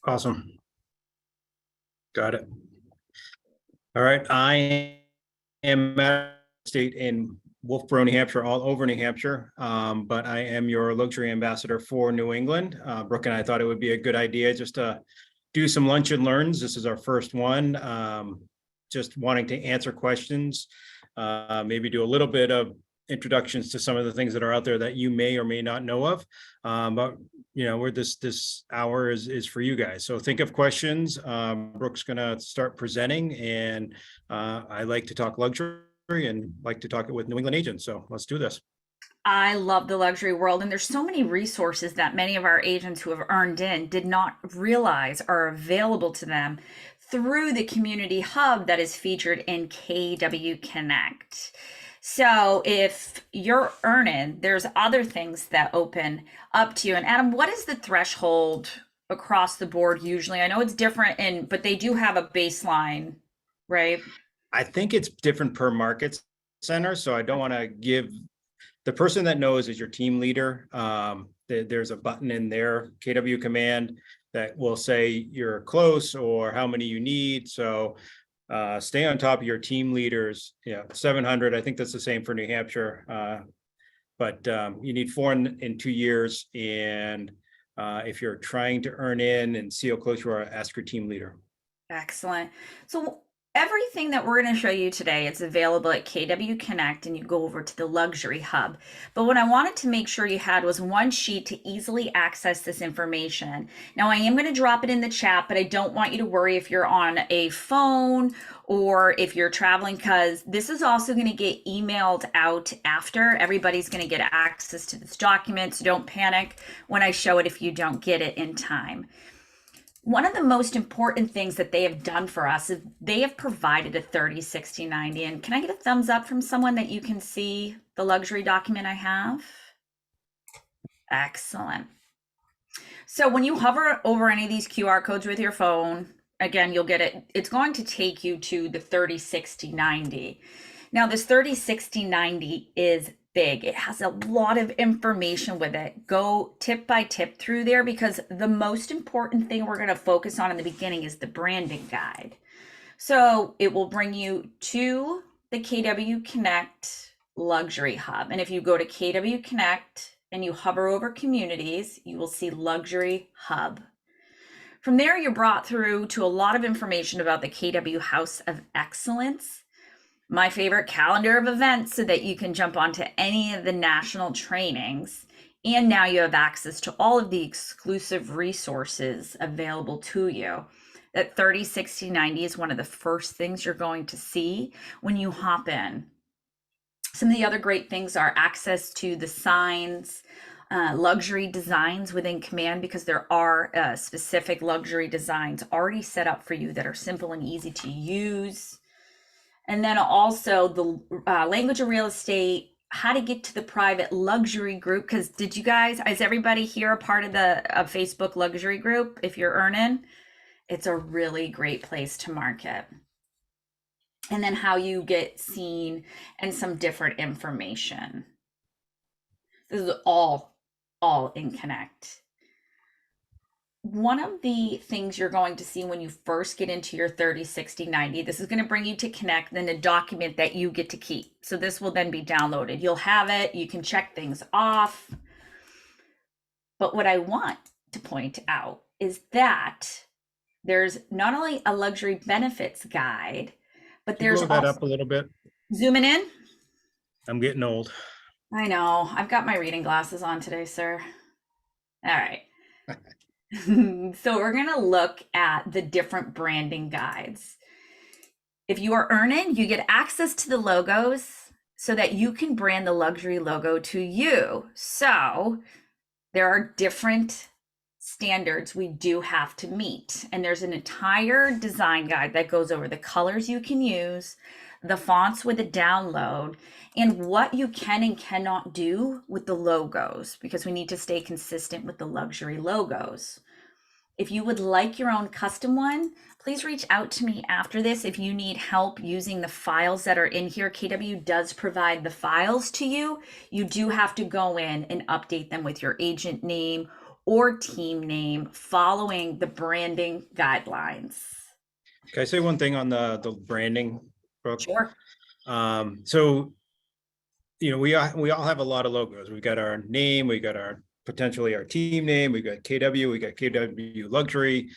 Awesome. Got it. All right. I am at state in Wolfboro, New Hampshire, all over New Hampshire, but I am your luxury ambassador for New England. Brooke and I thought it would be a good idea just to do some lunch and learns. This is our first one. Just wanting to answer questions, maybe do a little bit of introductions to some of the things that are out there that you may or may not know of. But where this hour is for you guys. So think of questions. Brooke's gonna start presenting, and I like to talk luxury and like to talk it with New England agents. So let's do this. I love the luxury world, and there's so many resources that many of our agents who have earned in did not realize are available to them through the community hub that is featured in KW Connect. So if you're earning, there's other things that open up to you. And Adam, what is the threshold across the board usually? I know it's different, but they do have a baseline, right? I think it's different per market center. So I don't want to give the person that knows is your team leader. There's a button in their KW command that will say you're close or how many you need. So stay on top of your team leaders. 700. I think that's the same for New Hampshire. But you need 4 in 2 years. And if you're trying to earn in and see how close you are, ask your team leader. Excellent. So everything that we're going to show you today is available at KW Connect, and you go over to the luxury hub. But what I wanted to make sure you had was one sheet to easily access this information. Now I am going to drop it in the chat, but I don't want you to worry if you're on a phone or if you're traveling, because this is also going to get emailed out after. Everybody's going to get access to this document, so don't panic when I show it if you don't get it in time. One of the most important things that they have done for us is they have provided a 30, 60, 90. And can I get a thumbs up from someone that you can see the luxury document I have? Excellent. So when you hover over any of these QR codes with your phone, again, you'll get it. It's going to take you to the 30, 60, 90. Now this 30, 60, 90 is big. It has a lot of information with it. Go tip by tip through there, because the most important thing we're going to focus on in the beginning is the branding guide. So it will bring you to the KW Connect Luxury Hub. And if you go to KW Connect and you hover over communities, you will see Luxury Hub. From there, you're brought through to a lot of information about the KW House of Excellence, my favorite calendar of events, so that you can jump onto any of the national trainings. And now you have access to all of the exclusive resources available to you. That 30, 60, 90 is one of the first things you're going to see when you hop in. Some of the other great things are access to the signs, luxury designs within Command, because there are specific luxury designs already set up for you that are simple and easy to use. And then also the language of real estate, how to get to the private luxury group. Because is everybody here a part of the Facebook luxury group? If you're earning, it's a really great place to market. And then how you get seen and some different information. This is all in Connect. One of the things you're going to see when you first get into your 30, 60, 90, this is going to bring you to Connect, then a document that you get to keep. So this will then be downloaded. You'll have it. You can check things off. But what I want to point out is that there's not only a luxury benefits guide, but there's blow that up a little bit. Zooming in. I'm getting old. I know. I've got my reading glasses on today, sir. All right. So we're going to look at the different branding guides. If you are earning, you get access to the logos so that you can brand the luxury logo to you. So there are different standards we do have to meet. And there's an entire design guide that goes over the colors you can use, the fonts with the download, and what you can and cannot do with the logos, because we need to stay consistent with the luxury logos. If you would like your own custom one, please reach out to me after this. If you need help using the files that are in here, KW does provide the files to you. You do have to go in and update them with your agent name or team name following the branding guidelines. Can I say one thing on the branding, Brooke? Sure. So, we all have a lot of logos. We've got our name, we got potentially our team name, we got KW, we got KW Luxury.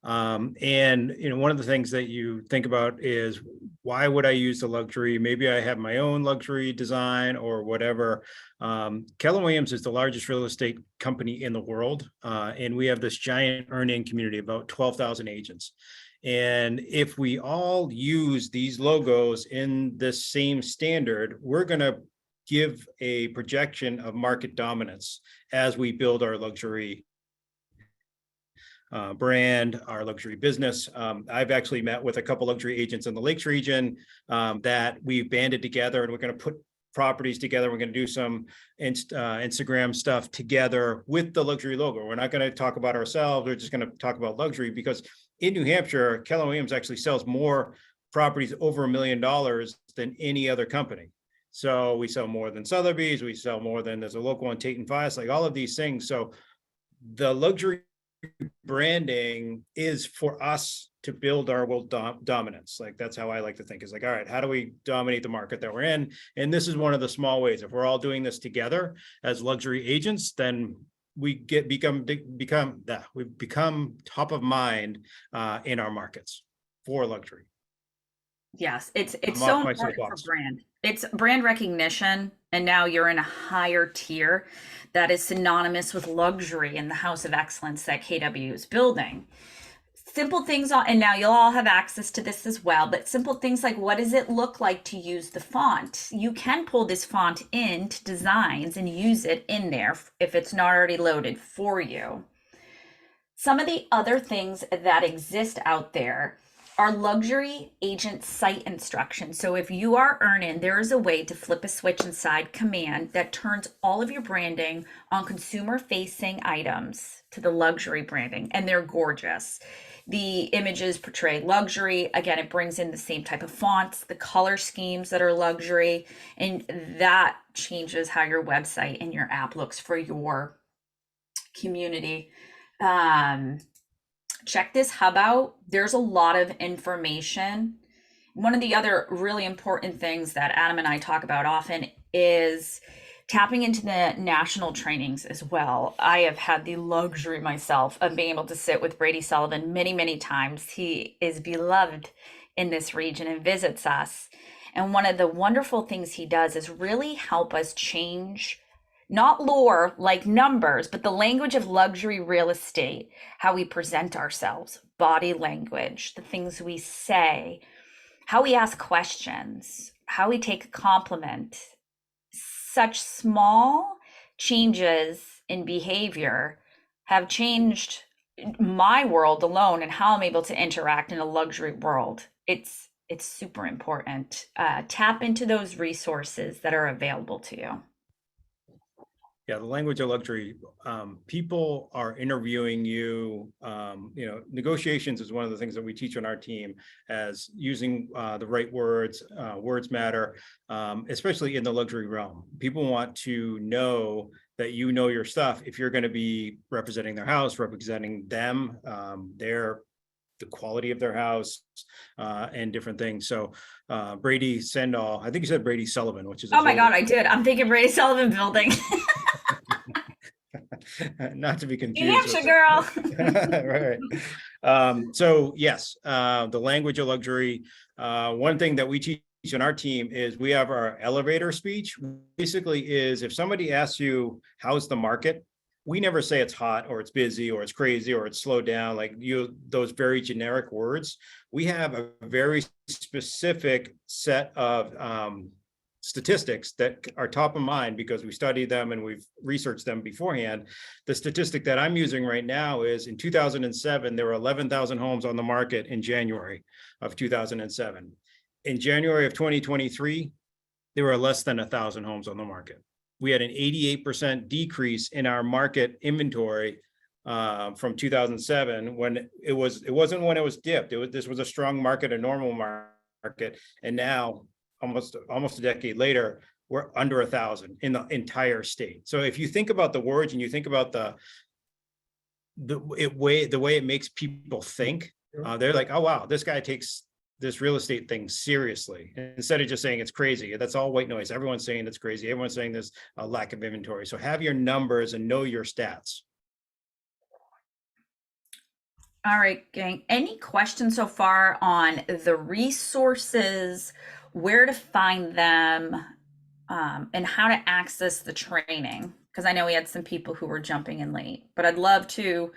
And one of the things that you think about is, why would I use the luxury? Maybe I have my own luxury design or whatever. Keller Williams is the largest real estate company in the world. And we have this giant earning community, about 12,000 agents. And if we all use these logos in this same standard, we're going to give a projection of market dominance as we build our luxury brand, our luxury business. I've actually met with a couple luxury agents in the Lakes region that we've banded together, and we're going to put properties together. We're going to do some Instagram stuff together with the luxury logo. We're not going to talk about ourselves. We're just going to talk about luxury, because in New Hampshire, Keller Williams actually sells more properties over $1 million than any other company. So we sell more than Sotheby's. We sell more than, there's a local one, Tate and Fias, like all of these things. So the luxury branding is for us to build our world dominance. Like, that's how I like to think, is like, all right, how do we dominate the market that we're in? And this is one of the small ways. If we're all doing this together as luxury agents, then we become top of mind in our markets for luxury. Yes, it's so important for brand. It's brand recognition, and now you're in a higher tier that is synonymous with luxury in the house of excellence that KW is building. Simple things, and now you'll all have access to this as well, but simple things like, what does it look like to use the font? You can pull this font into designs and use it in there if it's not already loaded for you. Some of the other things that exist out there are luxury agent site instructions. So if you are earning, there is a way to flip a switch inside Command that turns all of your branding on consumer facing items to the luxury branding, and they're gorgeous. The images portray luxury. Again, it brings in the same type of fonts, the color schemes that are luxury, and that changes how your website and your app looks for your community. Check this hub out. There's a lot of information. One of the other really important things that Adam and I talk about often is tapping into the national trainings as well. I have had the luxury myself of being able to sit with Brady Sullivan many, many times. He is beloved in this region and visits us. And one of the wonderful things he does is really help us change, not lore like numbers, but the language of luxury real estate, how we present ourselves, body language, the things we say, how we ask questions, how we take a compliment. Such small changes in behavior have changed my world alone and how I'm able to interact in a luxury world. It's super important. Tap into those resources that are available to you. Yeah, the language of luxury. People are interviewing you. Negotiations is one of the things that we teach on our team, as using the right words. Words matter, especially in the luxury realm. People want to know that you know your stuff if you're going to be representing their house, representing them, the quality of their house, and different things. So Brady Sendall, I think you said Brady Sullivan, which is oh my God, I did. I'm thinking Brady Sullivan building. Not to be confused. New Hampshire girl. Right. So yes, the language of luxury. One thing that we teach on our team is we have our elevator speech. Basically is, if somebody asks you, how's the market? We never say it's hot or it's busy or it's crazy or it's slowed down, like those very generic words. We have a very specific set of statistics that are top of mind because we studied them and we've researched them beforehand. The statistic that I'm using right now is, in 2007, there were 11,000 homes on the market in January of 2007. In January of 2023, there were less than 1,000 homes on the market. We had an 88% decrease in our market inventory from 2007, when it wasn't when it was dipped. This was a strong market, a normal market, and now almost a decade later, we're under 1,000 in the entire state. So if you think about the words and you think about the the way it makes people think. They're like, oh wow, this guy takes this real estate thing seriously, instead of just saying it's crazy. That's all white noise. Everyone's saying it's crazy. Everyone's saying there's a lack of inventory. So have your numbers and know your stats. All right, gang. Any questions so far on the resources, where to find them, and how to access the training? Because I know we had some people who were jumping in late, but I'd love to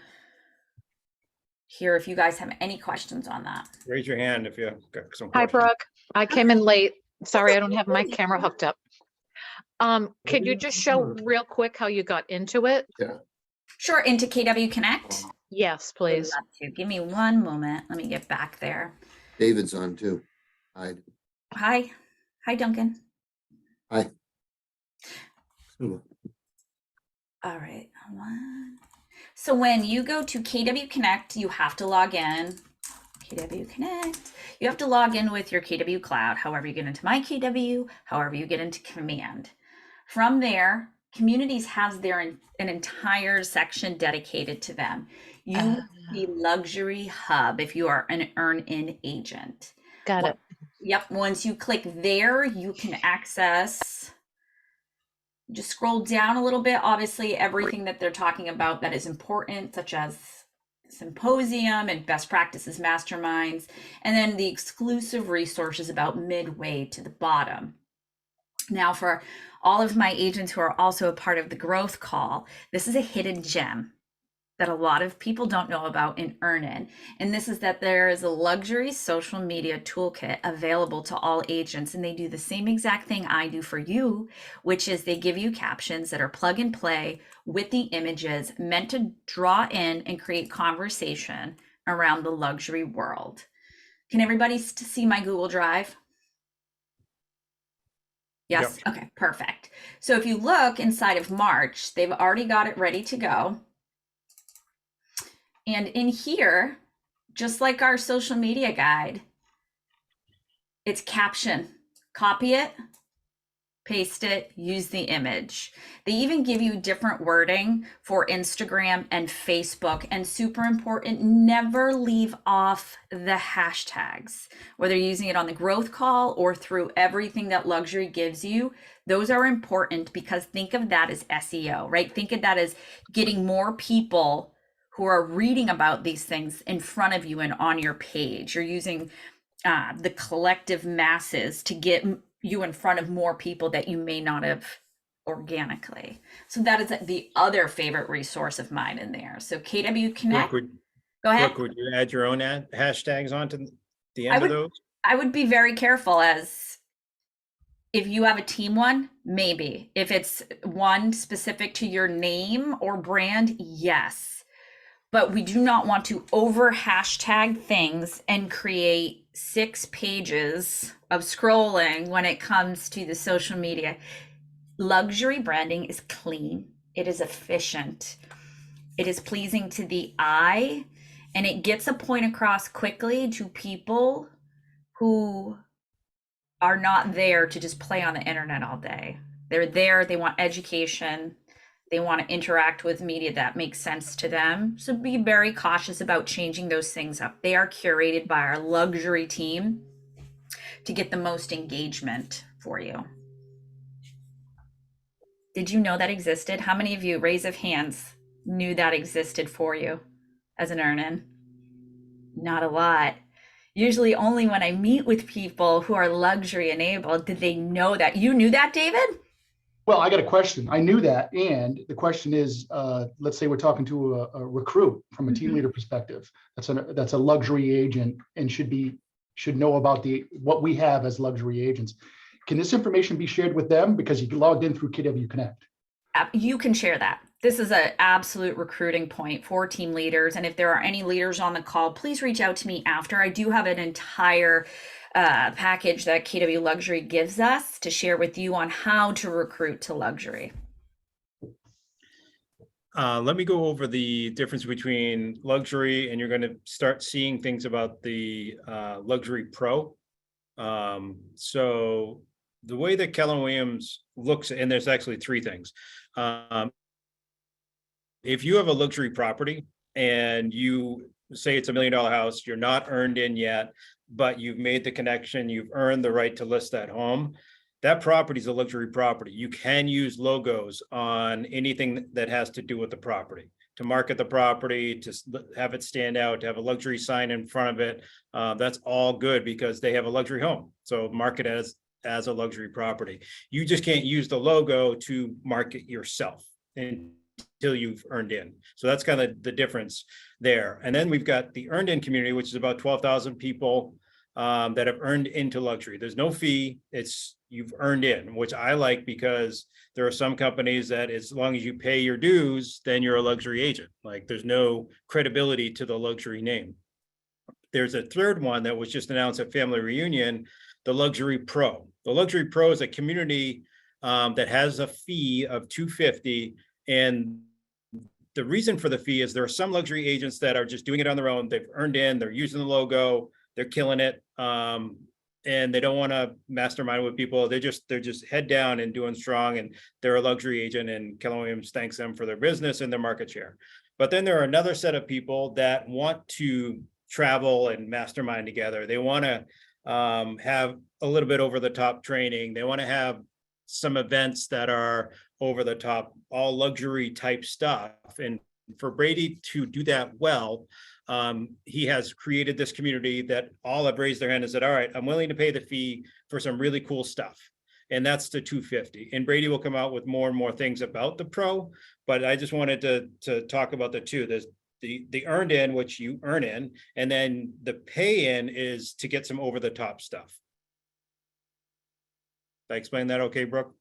hear if you guys have any questions on that. Raise your hand if you got some Hi, questions. Brooke. I came in late. Sorry, I don't have my camera hooked up. Could you just show real quick how you got into it? Sure, into KW Connect. Yes, please. Would love to. Give me one moment. Let me get back there. David's on too. Hi. Hi, Duncan. Hi. All right. So when you go to KW Connect, you have to log in. KW Connect. You have to log in with your KW Cloud, however you get into My KW, however you get into Command. From there, Communities has an entire section dedicated to them. You see Luxury Hub if you are an earn-in agent. Got it. Yep. Once you click there, you can access, just scroll down a little bit, obviously everything that they're talking about that is important, such as Symposium and best practices masterminds, and then the exclusive resources about midway to the bottom. Now, for all of my agents who are also a part of the growth call, this is a hidden gem that a lot of people don't know about in Earnin. And this is that there is a luxury social media toolkit available to all agents. And they do the same exact thing I do for you, which is they give you captions that are plug and play with the images meant to draw in and create conversation around the luxury world. Can everybody see my Google Drive? Yes. Yep. Okay, perfect. So if you look inside of March, they've already got it ready to go. And in here, just like our social media guide, it's caption. Copy it, paste it, use the image. They even give you different wording for Instagram and Facebook. And super important, never leave off the hashtags, whether you're using it on the growth call or through everything that luxury gives you. Those are important because think of that as SEO, right? Think of that as getting more people who are reading about these things in front of you and on your page. You're using the collective masses to get you in front of more people that you may not have organically. So that is the other favorite resource of mine in there. So KW Connect. Brooke, go ahead. Brooke, would you add your own hashtags onto the end of those? I would be very careful, as if you have a team one, maybe. If it's one specific to your name or brand, yes. But we do not want to over hashtag things and create 6 pages of scrolling when it comes to the social media. Luxury branding is clean. It is efficient. It is pleasing to the eye, and it gets a point across quickly to people who are not there to just play on the internet all day. They're there, they want education. They want to interact with media that makes sense to them. So be very cautious about changing those things up. They are curated by our luxury team to get the most engagement for you. Did you know that existed? How many of you, raise of hands, knew that existed for you as an earn-in? Not a lot. Usually only when I meet with people who are luxury enabled did they know that. You knew that, David? Well, I got a question. I knew that. And the question is, let's say we're talking to a recruit from a team leader perspective. That's a luxury agent and should know about what we have as luxury agents. Can this information be shared with them because you logged in through KW Connect? You can share that. This is an absolute recruiting point for team leaders. And if there are any leaders on the call, please reach out to me after. I do have an entire package that KW Luxury gives us to share with you on how to recruit to luxury. Let me go over the difference between luxury, and you're going to start seeing things about the Luxury Pro. So the way that Keller Williams looks, and there's actually 3 things. If you have a luxury property and you say it's $1 million house, you're not earned in yet, but you've made the connection, you've earned the right to list that home. That property is a luxury property. You can use logos on anything that has to do with the property, to market the property, to have it stand out, to have a luxury sign in front of it. That's all good because they have a luxury home. So market as a luxury property. You just can't use the logo to market yourself until you've earned in. So that's kind of the difference there. And then we've got the earned in community, which is about 12,000 people that have earned into luxury. There's no fee. It's you've earned in, which I like because there are some companies that as long as you pay your dues, then you're a luxury agent. Like there's no credibility to the luxury name. There's a third one that was just announced at Family Reunion, the Luxury Pro. The Luxury Pro is a community that has a fee of $250. And the reason for the fee is there are some luxury agents that are just doing it on their own. They've earned in, they're using the logo, they're killing it. And they don't want to mastermind with people. They're just head down and doing strong, and they're a luxury agent, and Keller Williams thanks them for their business and their market share. But then there are another set of people that want to travel and mastermind together. They want to have a little bit over the top training. They want to have some events that are over the top, all luxury type stuff. And for Brady to do that well, he has created this community that all have raised their hand and said, all right, I'm willing to pay the fee for some really cool stuff. And that's the $250. And Brady will come out with more and more things about the pro, but I just wanted to talk about the two. There's the earned in, which you earn in, and then the pay in is to get some over the top stuff. Did I explain that okay, Brooke?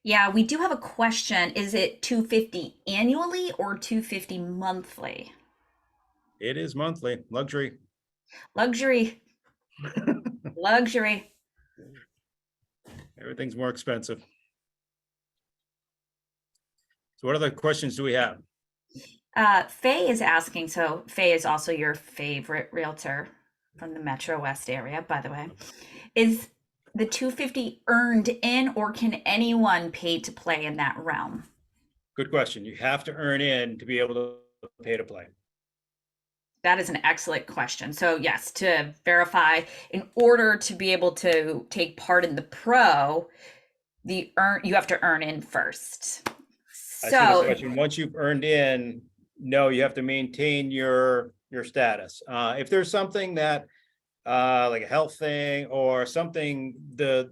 Yeah, we do have a question. Is it $250 annually or $250 monthly? It is monthly, luxury. Luxury. Luxury. Everything's more expensive. So what other questions do we have? Faye is asking, so Faye is also your favorite realtor from the Metro West area, by the way. Is the $250 earned in, or can anyone pay to play in that realm? Good question. You have to earn in to be able to pay to play. That is an excellent question. So yes, to verify, in order to be able to take part in the pro, you have to earn in first. I see this So question. Once you've earned in, no, you have to maintain your status. If there's something that like a health thing or something,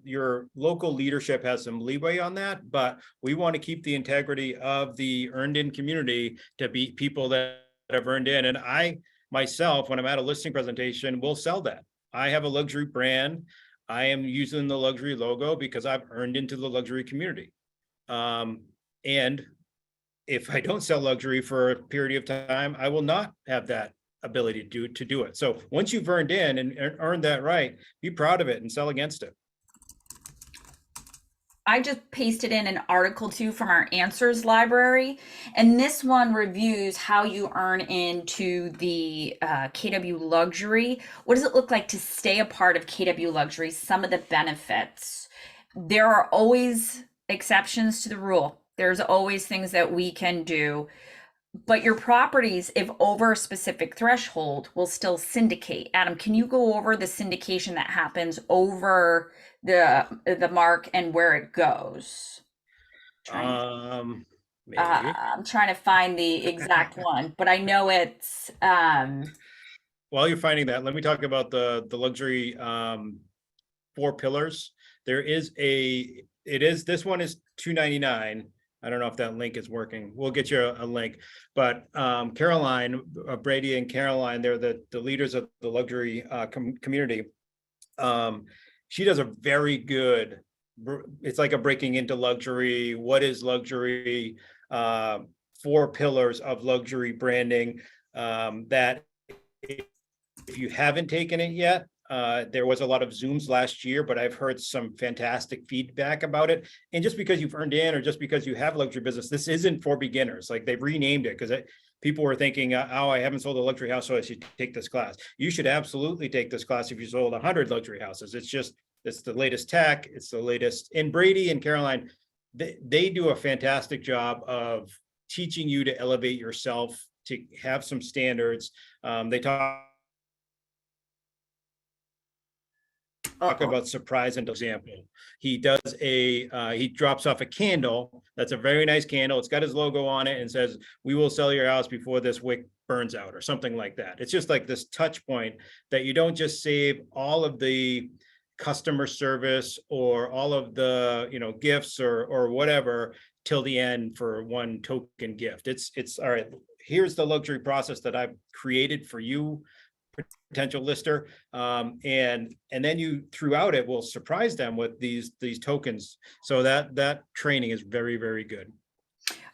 your local leadership has some leeway on that, but we want to keep the integrity of the earned in community to be people that have earned in. And I myself, when I'm at a listing presentation, will sell that. I have a luxury brand. I am using the luxury logo because I've earned into the luxury community. And if I don't sell luxury for a period of time, I will not have that ability to do it. So once you've earned in and earned that right, be proud of it and sell against it. I just pasted in an article too from our answers library, and this one reviews how you earn into the KW Luxury. What does it look like to stay a part of KW Luxury? Some of the benefits. There are always exceptions to the rule. There's always things that we can do, but your properties, if over a specific threshold, will still syndicate. Adam, can you go over the syndication that happens over the mark and where it goes? Maybe. I'm trying to find the exact one, but I know it's While you're finding that, let me talk about the luxury 4 pillars. This one is $299. I don't know if that link is working. We'll get you a link, but Caroline, Brady and Caroline, they're the leaders of the luxury community. She does a very good, it's like a breaking into luxury. What is luxury? 4 pillars of luxury branding that if you haven't taken it yet, there was a lot of Zooms last year, but I've heard some fantastic feedback about it. And just because you've earned in or just because you have luxury business, this isn't for beginners. Like they've renamed it because people were thinking, oh, I haven't sold a luxury house, so I should take this class. You should absolutely take this class if you sold 100 luxury houses. It's the latest tech. It's the latest. And Brady and Caroline, they do a fantastic job of teaching you to elevate yourself to have some standards. They talk about surprise and example. He does he drops off a candle. That's a very nice candle. It's got his logo on it and says, "We will sell your house before this wick burns out," or something like that. It's just like this touch point that you don't just save all of the customer service or all of the, gifts or whatever till the end for one token gift. It's all right. Here's the luxury process that I've created for you, potential lister, and then you throughout it will surprise them with these tokens. So that training is very, very good.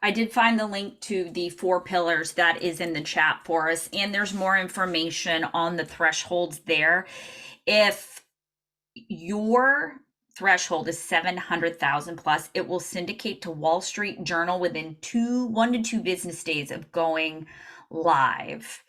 I did find the link to the 4 pillars that is in the chat for us, and there's more information on the thresholds there. If your threshold is 700,000 plus, it will syndicate to Wall Street Journal within 1 to 2 business days of going live.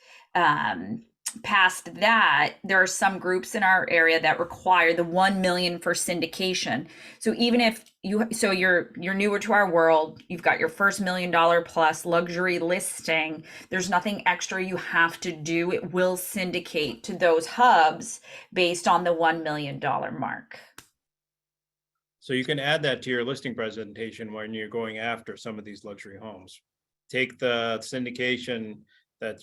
Past that, there are some groups in our area that require the 1 million for syndication. So even if you're newer to our world, you've got your first $1 million plus luxury listing, there's nothing extra you have to do. It will syndicate to those hubs based on the $1 million mark. So you can add that to your listing presentation when you're going after some of these luxury homes. Take the syndication that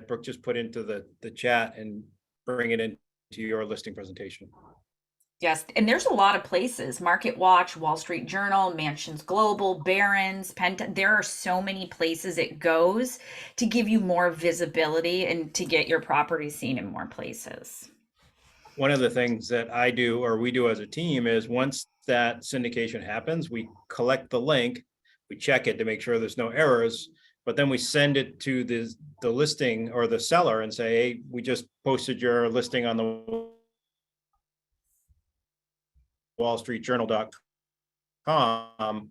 Brooke just put into the chat and bring it into your listing presentation. Yes, and there's a lot of places: Market Watch, Wall Street Journal, Mansions Global, Barron's, there are so many places it goes to give you more visibility and to get your property seen in more places. One of the things that I do, or we do as a team, is once that syndication happens, we collect the link, we check it to make sure there's no errors, but then we send it to the listing or the seller and say, "Hey, we just posted your listing on the wallstreetjournal.com."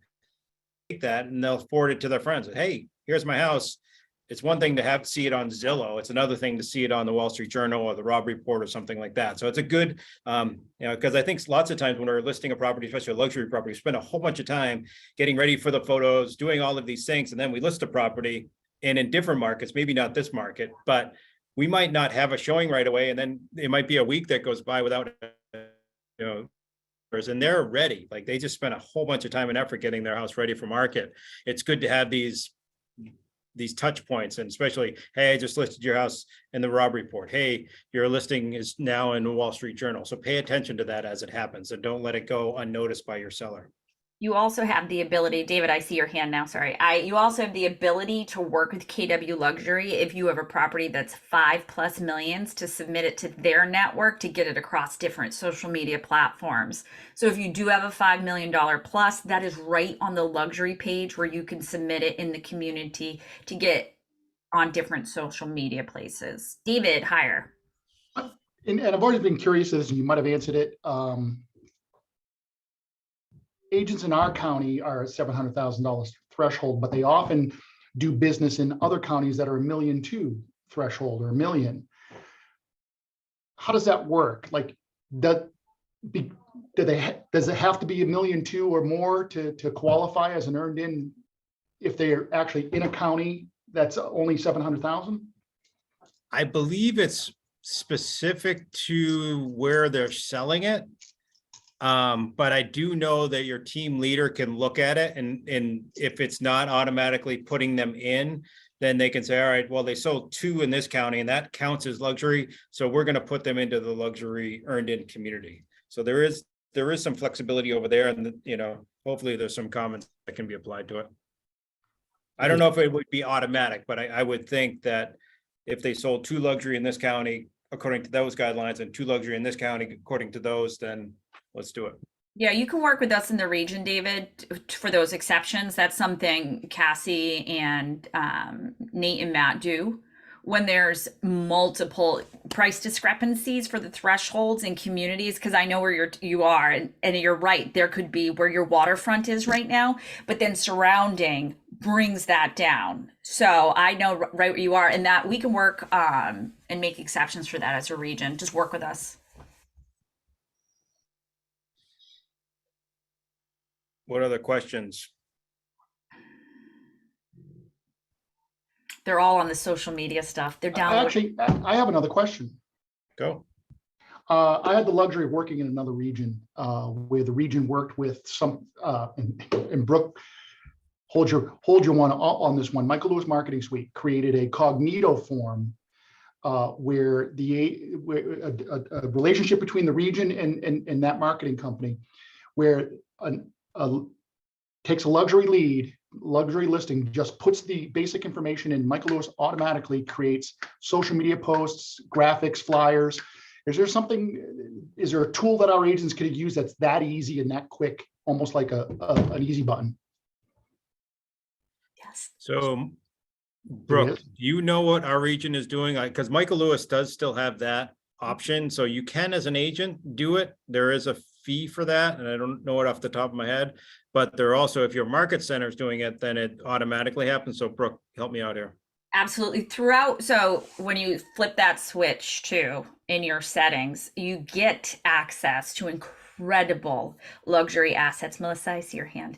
Take that and they'll forward it to their friends. "Hey, here's my house." It's one thing to see it on Zillow. It's another thing to see it on the Wall Street Journal or the Robb Report or something like that. So it's a good, because I think lots of times when we're listing a property, especially a luxury property, we spend a whole bunch of time getting ready for the photos, doing all of these things, and then we list a property. And in different markets, maybe not this market, but we might not have a showing right away, and then it might be a week that goes by without, and they're ready. Like they just spent a whole bunch of time and effort getting their house ready for market. It's good to have these touch points, and especially, "Hey, I just listed your house in the Robb Report. Hey, your listing is now in the Wall Street Journal." So pay attention to that as it happens and don't let it go unnoticed by your seller. You also have the ability, David, I see your hand now, sorry. You also have the ability to work with KW Luxury if you have a property that's 5+ millions to submit it to their network to get it across different social media platforms. So if you do have a $5 million plus, that is right on the luxury page where you can submit it in the community to get on different social media places. David, higher. And I've always been curious, as you might have answered it. Agents in our county are at $700,000 threshold, but they often do business in other counties that are $1.2 million threshold or $1 million. How does that work? Like, does it have to be $1.2 million or more to qualify as an earned in if they are actually in a county that's only 700,000? I believe it's specific to where they're selling it. But I do know that your team leader can look at it, and if it's not automatically putting them in, then they can say, "All right, well, they sold 2 in this county and that counts as luxury, so we're going to put them into the luxury earned in community." So there is some flexibility over there, and hopefully there's some comments that can be applied to it. I don't know if it would be automatic, but I would think that if they sold 2 luxury in this county according to those guidelines and 2 luxury in this county according to those, then let's do it. Yeah, you can work with us in the region, David, for those exceptions. That's something Cassie and Nate and Matt do when there's multiple price discrepancies for the thresholds in communities, because I know where you are, and you're right, there could be where your waterfront is right now, but then surrounding brings that down. So I know right where you are, and that we can work and make exceptions for that as a region. Just work with us. What other questions? They're all on the social media stuff. They're downloaded. Actually, I have another question. Go. I had the luxury of working in another region where the region worked with some, and Brooke, hold your one on this one. Michael Lewis Marketing Suite created a cognito form where a relationship between the region and that marketing company, where takes a luxury listing, just puts the basic information in. Michael Lewis automatically creates social media posts, graphics, flyers. Is there a tool that our agents could use that's that easy and that quick, almost like an easy button? Yes. So, Brooke, do you know what our region is doing? Because Michael Lewis does still have that option. So you can, as an agent, do it. There is a fee for that. And I don't know it off the top of my head. But there also, if your market center is doing it, then it automatically happens. So Brooke, help me out here. Absolutely. Throughout, so when you flip that switch to in your settings, you get access to incredible luxury assets. Melissa, I see your hand.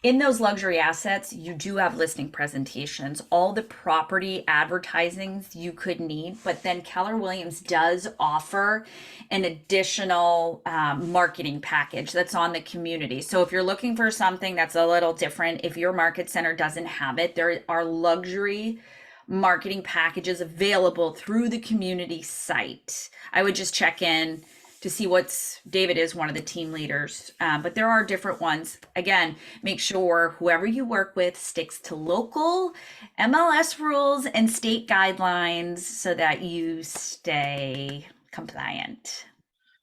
In those luxury assets, you do have listing presentations, all the property advertisings you could need, but then Keller Williams does offer an additional marketing package that's on the community. So if you're looking for something that's a little different, if your market center doesn't have it, there are luxury marketing packages available through the community site. I would just check in to see David is one of the team leaders, but there are different ones. Again, make sure whoever you work with sticks to local MLS rules and state guidelines so that you stay compliant.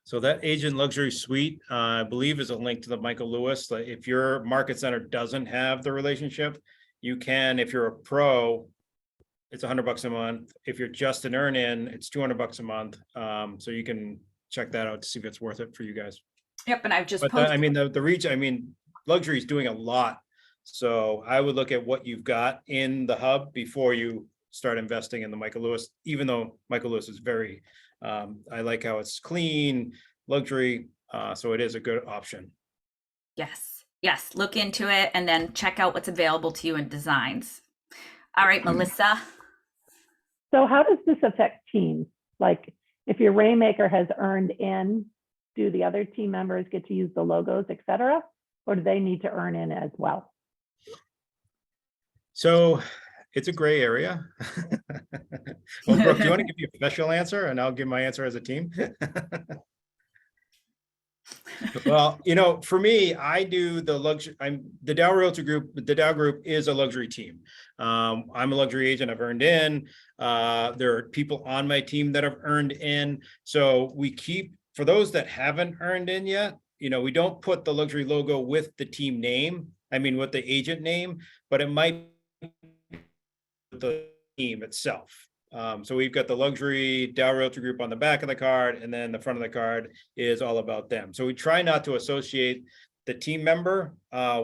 So that agent luxury suite, I believe, is a link to the Michael Lewis. Like, if your market center doesn't have the relationship, you can, if you're a pro, it's $100 a month. If you're just an earn-in, it's $200 a month. So you can check that out to see if it's worth it for you guys. Yep, and I've just But posted. I mean, the reach, I mean, luxury is doing a lot. So I would look at what you've got in the hub before you start investing in the Michael Lewis, even though Michael Lewis is very, I like how it's clean, luxury. So it is a good option. Yes, look into it and then check out what's available to you in designs. All right, Melissa. So how does this affect teams? Like, if your Rainmaker has earned in, do the other team members get to use the logos, et cetera? Or do they need to earn in as well? So it's a gray area. Well, Brooke, do you want to give me a special answer and I'll give my answer as a team? Well, for me, I do the luxury. I'm the Dow Realty Group. The Dow Group is a luxury team. I'm a luxury agent. I've earned in. There are people on my team that have earned in. So we keep, for those that haven't earned in yet, we don't put the luxury logo with the team name. I mean, with the agent name, but it might be the team itself. So we've got the luxury Dow Realty Group on the back of the card, and then the front of the card is all about them. So we try not to associate the team member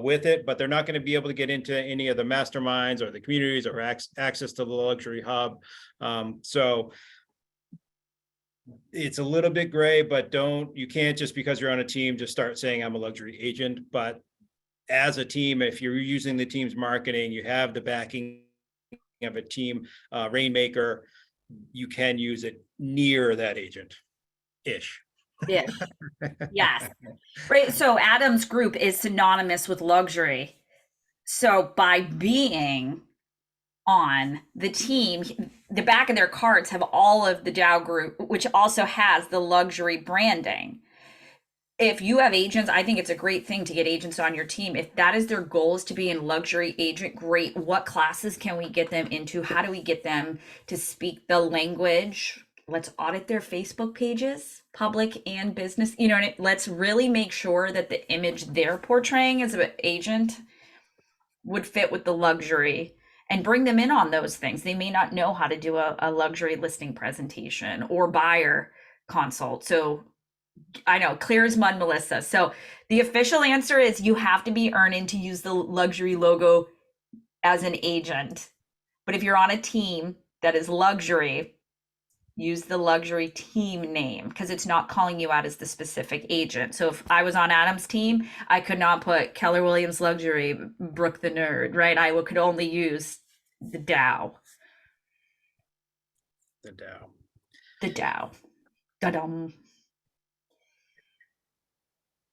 with it, but they're not going to be able to get into any of the masterminds or the communities or access to the luxury hub. So it's a little bit gray, but you can't just because you're on a team, just start saying I'm a luxury agent. But as a team, if you're using the team's marketing, you have the backing of a team Rainmaker, you can use it near that agent-ish. Yes. Right. So Adam's group is synonymous with luxury. So by being on the team, the back of their cards have all of the Dow Group, which also has the luxury branding. If you have agents, I think it's a great thing to get agents on your team. If that is their goal, is to be a luxury agent, great. What classes can we get them into? How do we get them to speak the language? Let's audit their Facebook pages, public and business. Let's really make sure that the image they're portraying as an agent would fit with the luxury, and bring them in on those things. They may not know how to do a luxury listing presentation or buyer consult. So I know, clear as mud, Melissa. So the official answer is you have to be earning to use the luxury logo as an agent. But if you're on a team that is luxury, use the luxury team name, because it's not calling you out as the specific agent. So if I was on Adam's team, I could not put Keller Williams Luxury, Brooke the Nerd, right? I could only use the Dow. The Dow. The Dow. Da-dum.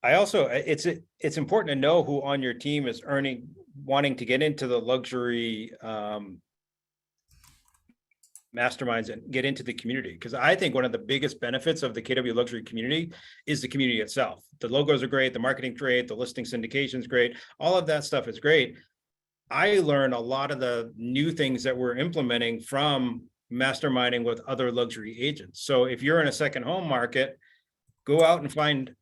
I also, it's important to know who on your team is wanting to get into the luxury masterminds and get into the community. Because I think one of the biggest benefits of the KW luxury community is the community itself. The logos are great, the marketing's great, the listing syndication's great, all of that stuff is great. I learned a lot of the new things that we're implementing from masterminding with other luxury agents. So if you're in a second home market, go out and find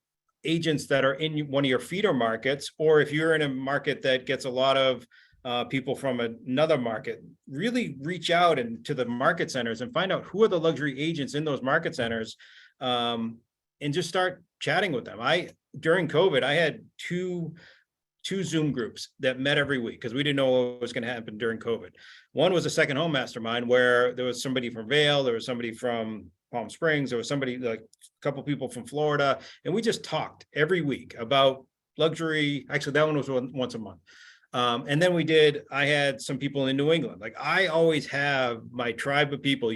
agents that are in one of your feeder markets, or if you're in a market that gets a lot of people from another market, really reach out to the market centers and find out who are the luxury agents in those market centers, and just start chatting with them. During COVID, I had two Zoom groups that met every week because we didn't know what was going to happen during COVID. One was a second home mastermind where there was somebody from Vail, there was somebody from Palm Springs, there was somebody, like a couple people from Florida, and we just talked every week about luxury. Actually, that one was once a month. And then I had some people in New England. Like, I always have my tribe of people.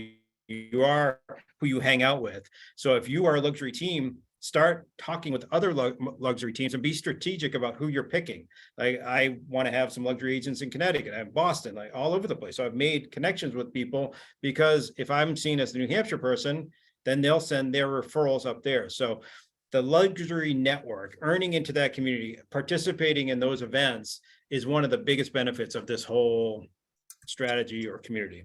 You are who you hang out with. So if you are a luxury team, start talking with other luxury teams and be strategic about who you're picking. Like, I want to have some luxury agents in Connecticut, I have Boston, like all over the place. So I've made connections with people, because if I'm seen as the New Hampshire person, then they'll send their referrals up there. So the luxury network, earning into that community, participating in those events is one of the biggest benefits of this whole strategy or community.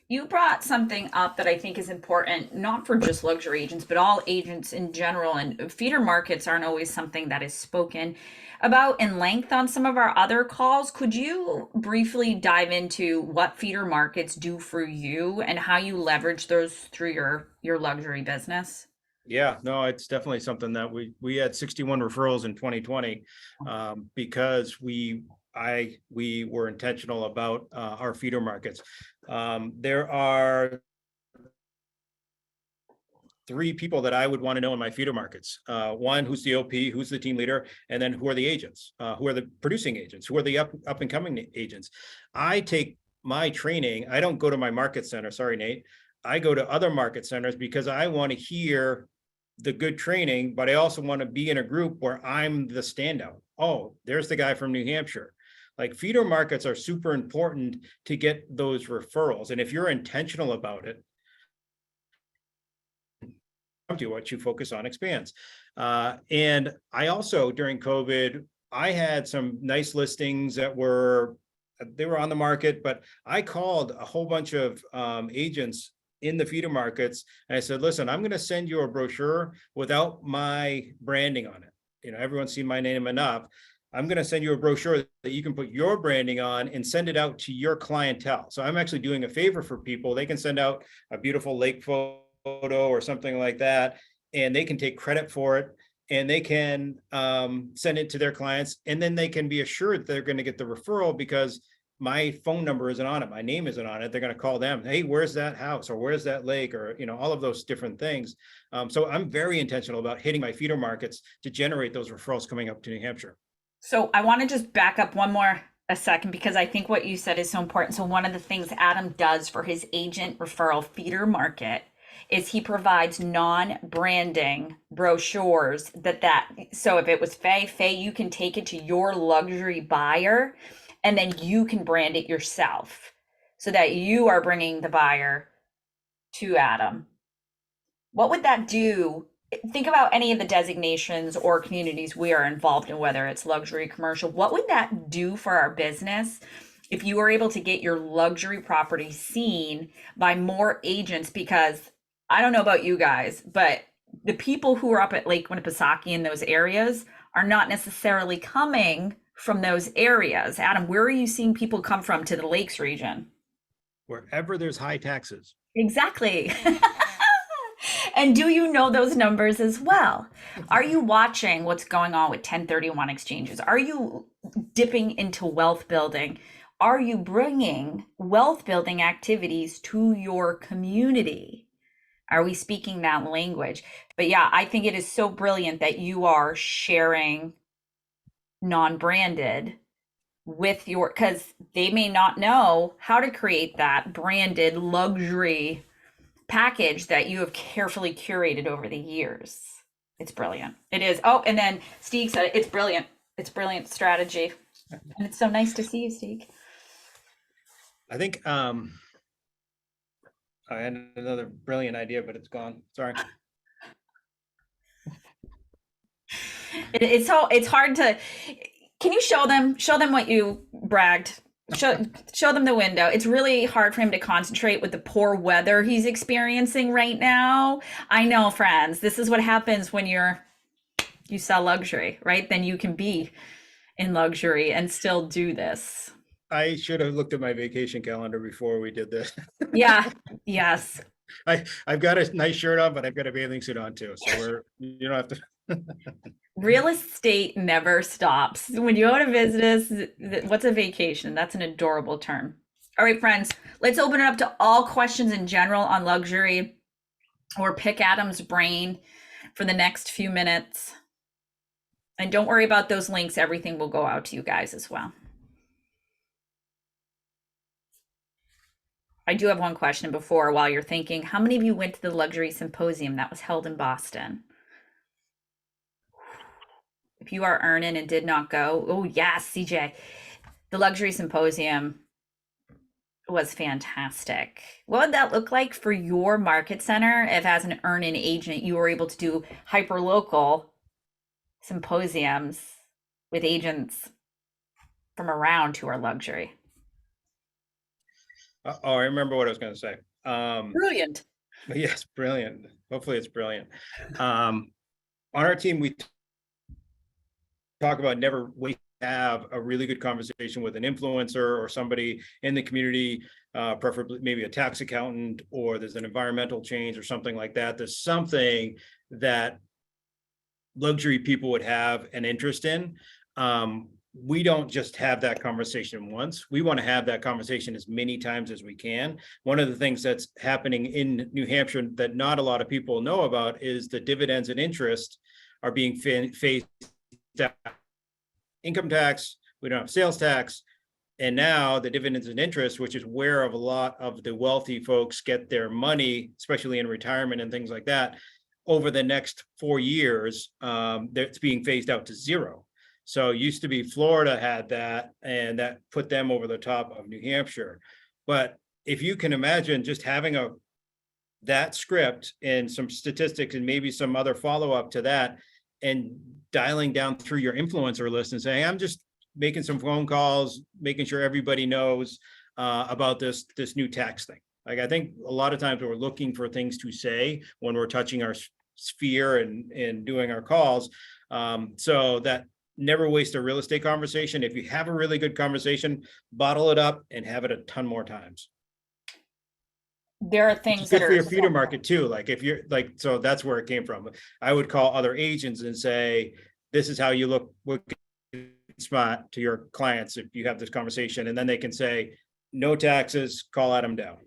You brought something up that I think is important, not for just luxury agents, but all agents in general. And feeder markets aren't always something that is spoken about in length on some of our other calls. Could you briefly dive into what feeder markets do for you and how you leverage those through your luxury business? Yeah, no, it's definitely something that we had 61 referrals in 2020 because we were intentional about our feeder markets. There are 3 people that I would want to know in my feeder markets. One, who's the OP, who's the team leader, and then who are the agents, who are the producing agents, who are the up and coming agents. I take my training, I don't go to my market center, sorry, Nate. I go to other market centers because I want to hear the good training, but I also want to be in a group where I'm the standout. Oh, there's the guy from New Hampshire. Like, feeder markets are super important to get those referrals. And if you're intentional about it, what you focus on expands. And I also, during COVID, I had some nice listings that were on the market, but I called a whole bunch of agents in the feeder markets. And I said, listen, I'm going to send you a brochure without my branding on it. You know, everyone's seen my name enough. I'm going to send you a brochure that you can put your branding on and send it out to your clientele. So I'm actually doing a favor for people. They can send out a beautiful lake photo or something like that, and they can take credit for it, and they can send it to their clients, and then they can be assured they're going to get the referral because my phone number isn't on it, my name isn't on it. They're going to call them, hey, where's that house, or where's that lake, or, you know, all of those different things. So I'm very intentional about hitting my feeder markets to generate those referrals coming up to New Hampshire. So I want to just back up a second, because I think what you said is so important. So one of the things Adam does for his agent referral feeder market is he provides non-branding brochures so if it was Faye, you can take it to your luxury buyer and then you can brand it yourself so that you are bringing the buyer to Adam. What would that do? Think about any of the designations or communities we are involved in, whether it's luxury, commercial. What would that do for our business if you were able to get your luxury property seen by more agents? Because I don't know about you guys, but the people who are up at Lake Winnipesaukee in those areas are not necessarily coming from those areas. Adam, where are you seeing people come from to the Lakes region? Wherever there's high taxes. Exactly. And do you know those numbers as well? Are you watching what's going on with 1031 exchanges? Are you dipping into wealth building? Are you bringing wealth building activities to your community? Are we speaking that language? But yeah, I think it is so brilliant that you are sharing non-branded with your, because they may not know how to create that branded luxury package that you have carefully curated over the years. It's brilliant. It is. Oh, and then Steve said it's brilliant. It's brilliant strategy. And it's so nice to see you, Steve. I think I had another brilliant idea, but it's gone. Sorry. It's hard to, can you show them what you bragged? Show them the window. It's really hard for him to concentrate with the poor weather he's experiencing right now. I know, friends, this is what happens when you sell luxury, right? Then you can be in luxury and still do this. I should have looked at my vacation calendar before we did this. Yeah. Yes. I've got a nice shirt on, but I've got a bathing suit on too. So you don't have to. Real estate never stops. When you go to business, what's a vacation? That's an adorable term. All right, friends, let's open it up to all questions in general on luxury, or pick Adam's brain for the next few minutes. And don't worry about those links. Everything will go out to you guys as well. I do have one question before, while you're thinking, how many of you went to the luxury symposium that was held in Boston? If you are earning and did not go, oh yes, CJ, the luxury symposium was fantastic. What would that look like for your market center if, as an earn-in agent, you were able to do hyper-local symposiums with agents from around who are luxury? Oh, I remember what I was going to say. Brilliant. Yes, brilliant. Hopefully it's brilliant. On our team, we talk about never wait to have a really good conversation with an influencer or somebody in the community, preferably maybe a tax accountant, or there's an environmental change or something like that. There's something that luxury people would have an interest in. We don't just have that conversation once. We want to have that conversation as many times as we can. One of the things that's happening in New Hampshire that not a lot of people know about is the dividends and interest are being phased out. Income tax, we don't have sales tax. And now the dividends and interest, which is where a lot of the wealthy folks get their money, especially in retirement and things like that, over the next 4 years, it's being phased out to zero. So it used to be Florida had that, and that put them over the top of New Hampshire. But if you can imagine just having that script and some statistics and maybe some other follow-up to that, and dialing down through your influencer list and saying, I'm just making some phone calls, making sure everybody knows about this new tax thing. Like, I think a lot of times we're looking for things to say when we're touching our sphere and doing our calls. So that never waste a real estate conversation. If you have a really good conversation, bottle it up and have it a ton more times. There are things It's good that for are your feeder market too. Like, if you're like, so that's where it came from. I would call other agents and say, this is how you look smart to your clients if you have this conversation. And then they can say, no taxes, call Adam down.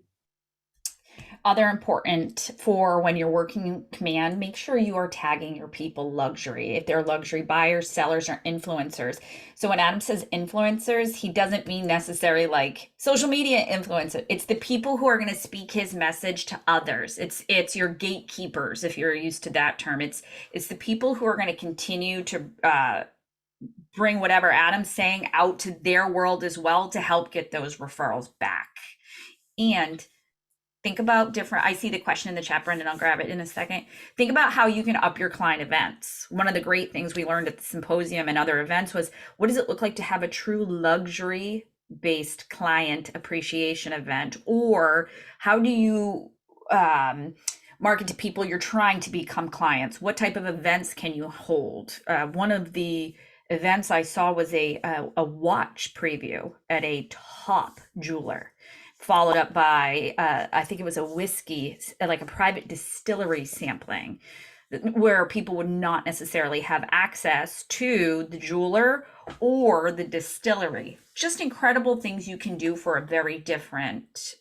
other important for when you're working in command, make sure you are tagging your people luxury, if they're luxury buyers, sellers, or influencers. So when Adam says influencers, he doesn't mean necessarily like social media influencers. It's the people who are going to speak his message to others. It's your gatekeepers, if you're used to that term. It's the people who are going to continue to bring whatever Adam's saying out to their world as well to help get those referrals back. And think about different, I see the question in the chat, Brendan, I'll grab it in a second. Think about how you can up your client events. One of the great things we learned at the symposium and other events was, what does it look like to have a true luxury based client appreciation event? Or how do you market to people you're trying to become clients? What type of events can you hold? One of the events I saw was a watch preview at a top jeweler, followed up by, I think it was a whiskey, like a private distillery sampling, where people would not necessarily have access to the jeweler or the distillery. Just incredible things you can do for a very different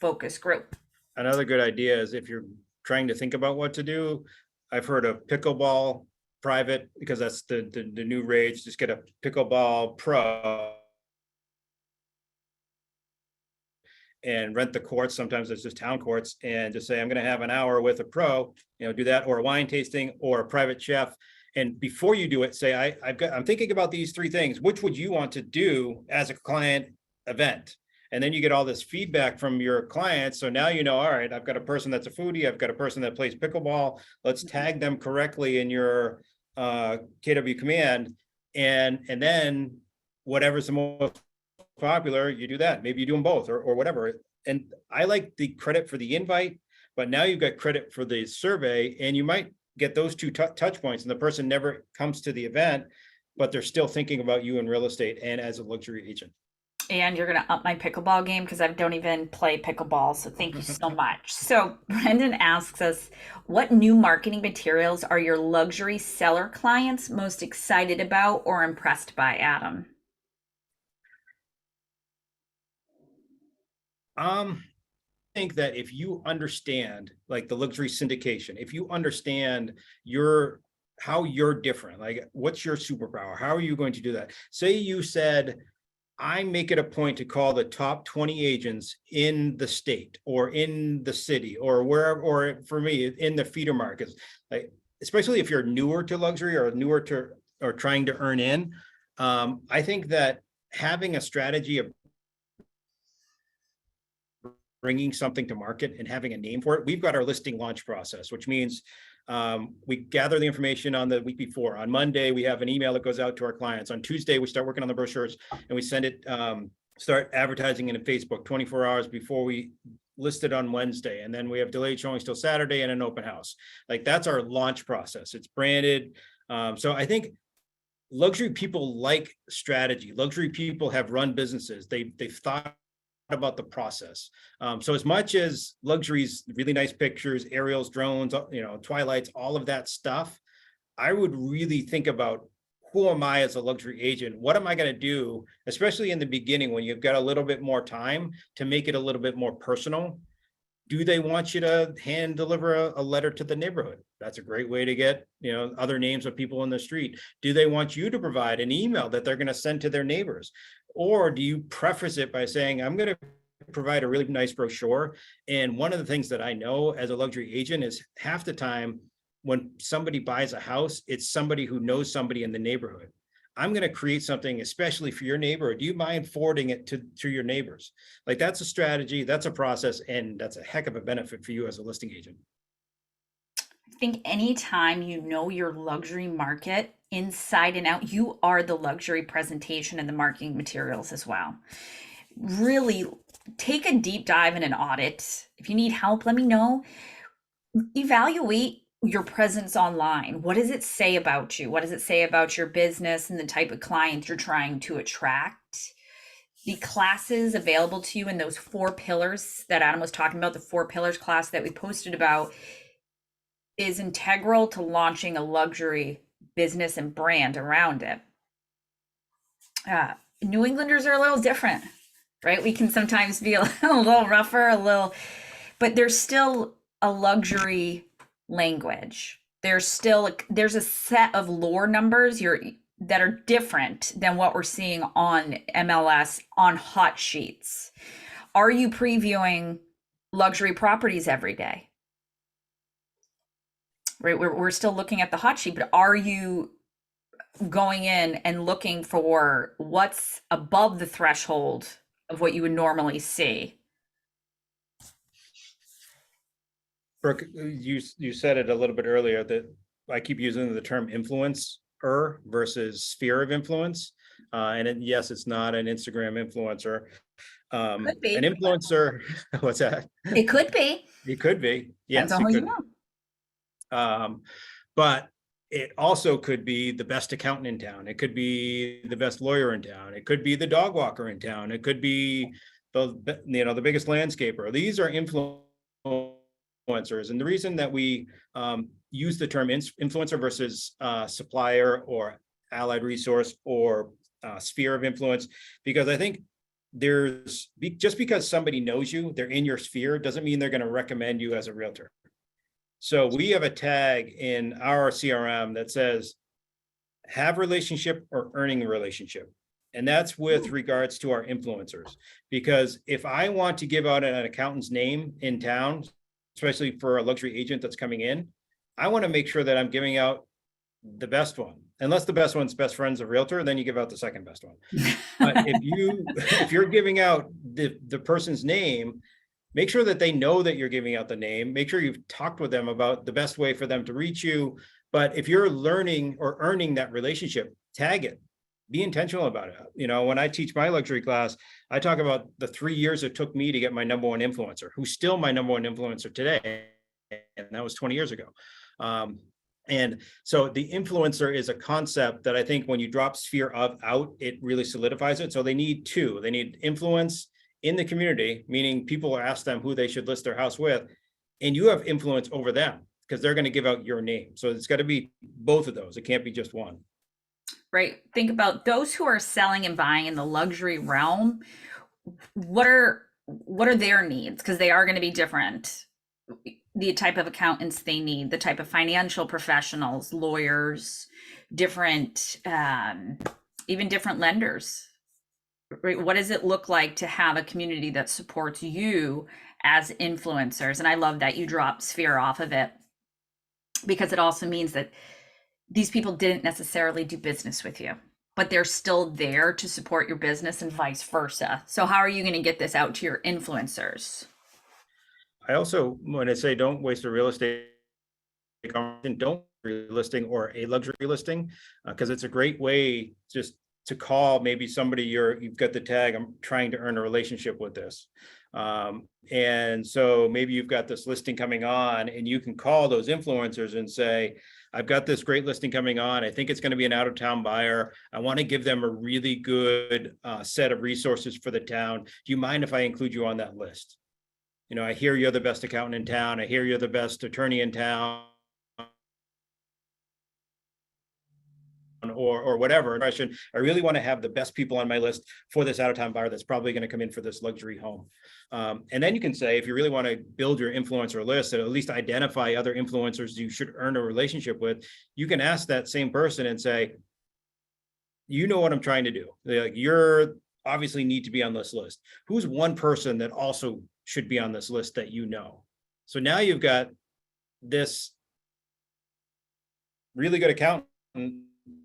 focus group. Another good idea is if you're trying to think about what to do, I've heard of pickleball private, because that's the new rage. Just get a pickleball pro and rent the courts. Sometimes it's just town courts, and just say, I'm going to have an hour with a pro, do that, or a wine tasting or a private chef. And before you do it, say, I'm thinking about these 3 things. Which would you want to do as a client event? And then you get all this feedback from your clients. So now, all right, I've got a person that's a foodie. I've got a person that plays pickleball. Let's tag them correctly in your KW command. And then whatever's the most popular, you do that. Maybe you do them both or whatever. And I like the credit for the invite, but now you've got credit for the survey, and you might get those 2 touch points, and the person never comes to the event, but they're still thinking about you in real estate and as a luxury agent. And you're going to up my pickleball game because I don't even play pickleball. So thank you so much. So Brendan asks us, what new marketing materials are your luxury seller clients most excited about or impressed by, Adam? I think that if you understand like the luxury syndication, if you understand how you're different, like what's your superpower, how are you going to do that? Say you said, I make it a point to call the top 20 agents in the state or in the city or wherever, or for me in the feeder markets, like especially if you're newer to luxury or newer to or trying to earn in. I think that having a strategy of bringing something to market and having a name for it. We've got our listing launch process, which means we gather the information on the week before. On Monday, we have an email that goes out to our clients. On Tuesday, we start working on the brochures and we send it, start advertising it in Facebook 24 hours before we list it on Wednesday. And then we have delayed showings till Saturday and an open house. Like that's our launch process. It's branded. So I think luxury people like strategy. Luxury people have run businesses. They've thought about the process. So as much as luxuries, really nice pictures, aerials, drones, twilights, all of that stuff, I would really think about who am I as a luxury agent? What am I going to do, especially in the beginning when you've got a little bit more time to make it a little bit more personal? Do they want you to hand deliver a letter to the neighborhood? That's a great way to get, other names of people in the street. Do they want you to provide an email that they're going to send to their neighbors? Or do you preface it by saying, I'm going to provide a really nice brochure? And one of the things that I know as a luxury agent is half the time when somebody buys a house, it's somebody who knows somebody in the neighborhood. I'm going to create something especially for your neighbor. Do you mind forwarding it to your neighbors? Like that's a strategy, that's a process, and that's a heck of a benefit for you as a listing agent. I think anytime you know your luxury market inside and out, you are the luxury presentation and the marketing materials as well. Really take a deep dive in an audit. If you need help, let me know. Evaluate your presence online. What does it say about you? What does it say about your business and the type of clients you're trying to attract? The classes available to you in those 4 pillars that Adam was talking about, the 4 pillars class that we posted about, is integral to launching a luxury business and brand around it. New Englanders are a little different, right? We can sometimes be a little rougher, but there's still a luxury language. There's a set of lure numbers that are different than what we're seeing on MLS on hot sheets. Are you previewing luxury properties every day? Right, we're still looking at the hot sheet, but are you going in and looking for what's above the threshold of what you would normally see? Brooke, you said it a little bit earlier that I keep using the term influencer versus sphere of influence. Yes, it's not an Instagram influencer. Could be. An influencer, what's that? It could be. It could be. Yes, Depends on who you know. But it also could be the best accountant in town. It could be the best lawyer in town. It could be the dog walker in town. It could be the biggest landscaper. These are influencers. And the reason that we use the term influencer versus supplier or allied resource or sphere of influence, because I think just because somebody knows you, they're in your sphere, doesn't mean they're going to recommend you as a realtor. So we have a tag in our CRM that says, have relationship or earning a relationship. And that's with regards to our influencers. Because if I want to give out an accountant's name in town, especially for a luxury agent that's coming in, I want to make sure that I'm giving out the best one. Unless the best one's best friend's a realtor, then you give out the second best one. But if you're giving out the person's name, make sure that they know that you're giving out the name. Make sure you've talked with them about the best way for them to reach you. But if you're learning or earning that relationship, tag it. Be intentional about it. You know, when I teach my luxury class, I talk about the 3 years it took me to get my number one influencer, who's still my number one influencer today. And that was 20 years ago. And so the influencer is a concept that I think when you drop sphere of out, it really solidifies it. So they need two. They need influence in the community, meaning people ask them who they should list their house with, and you have influence over them because they're going to give out your name. So it's got to be both of those. It can't be just one. Right. Think about those who are selling and buying in the luxury realm. What are their needs? Because they are going to be different. The type of accountants they need, the type of financial professionals, lawyers, different, even different lenders. Right? What does it look like to have a community that supports you as influencers? And I love that you dropped sphere off of it, because it also means that these people didn't necessarily do business with you, but they're still there to support your business and vice versa. So how are you going to get this out to your influencers? I also, when I say don't waste a real estate conversation, don't listing or a luxury listing, because it's a great way just to call maybe somebody you've got the tag, I'm trying to earn a relationship with this. And so maybe you've got this listing coming on and you can call those influencers and say, I've got this great listing coming on. I think it's going to be an out of town buyer. I want to give them a really good set of resources for the town. Do you mind if I include you on that list? You know, I hear you're the best accountant in town. I hear you're the best attorney in town. Or whatever impression. I really want to have the best people on my list for this out-of-town buyer that's probably going to come in for this luxury home. And then you can say, if you really want to build your influencer list, and at least identify other influencers you should earn a relationship with, you can ask that same person and say, you know what I'm trying to do. Like, you're obviously need to be on this list. Who's one person that also should be on this list that you know? So now you've got this really good accountant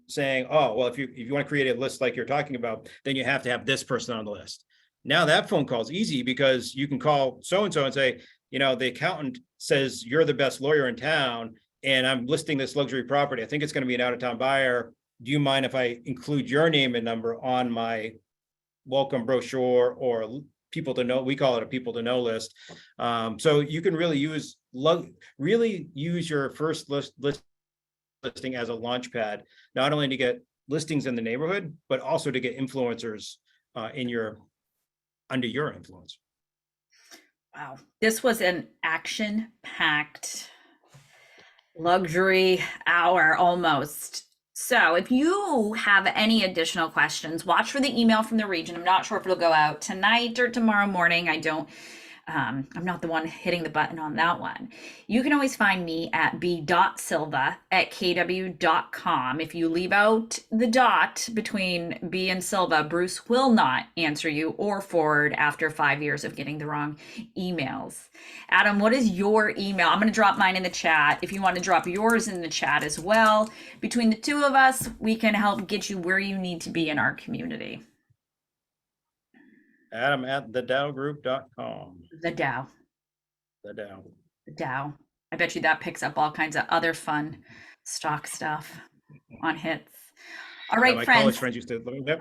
saying, oh, well, if you want to create a list like you're talking about, then you have to have this person on the list. Now that phone call is easy because you can call so-and-so and say, you know, the accountant says you're the best lawyer in town and I'm listing this luxury property. I think it's going to be an out-of-town buyer. Do you mind if I include your name and number on my welcome brochure or people to know? We call it a people to know list. So you can really use your first listing as a launch pad, not only to get listings in the neighborhood, but also to get influencers under your influence. Wow, this was an action-packed luxury hour almost. So if you have any additional questions, watch for the email from the region. I'm not sure if it'll go out tonight or tomorrow morning. I'm not the one hitting the button on that one. You can always find me at b.silva@kw.com. If you leave out the dot between B and Silva, Bruce will not answer you or forward after 5 years of getting the wrong emails. Adam, what is your email? I'm going to drop mine in the chat. If you want to drop yours in the chat as well, between the two of us, we can help get you where you need to be in our community. Adam at thedowgroup.com. The Dow. The Dow. The Dow. I bet you that picks up all kinds of other fun stock stuff on hits. All right, my friends. college friends used to look at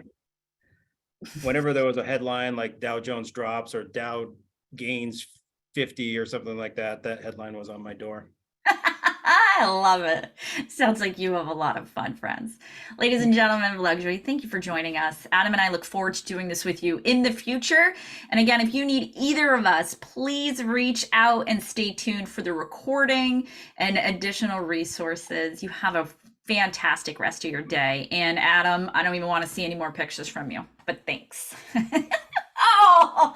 whenever there was a headline like Dow Jones drops or Dow gains 50 or something like that, that headline was on my door. I love it. Sounds like you have a lot of fun, friends. Ladies and gentlemen of luxury, thank you for joining us. Adam and I look forward to doing this with you in the future. And again, if you need either of us, please reach out and stay tuned for the recording and additional resources. You have a fantastic rest of your day. And Adam, I don't even want to see any more pictures from you, but thanks. Oh,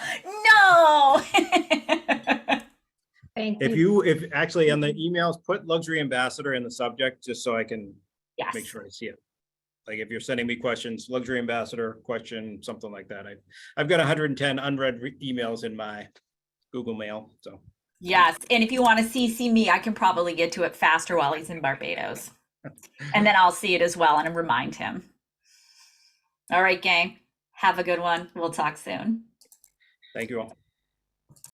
no. Thank you. If actually on the emails, put luxury ambassador in the subject, just so I can Yes. make sure I see it. Like if you're sending me questions, luxury ambassador question, something like that. I've got 110 unread emails in my Google Mail, so. Yes, and if you want to CC me, I can probably get to it faster while he's in Barbados. And then I'll see it as well and remind him. All right, gang. Have a good one. We'll talk soon. Thank you all.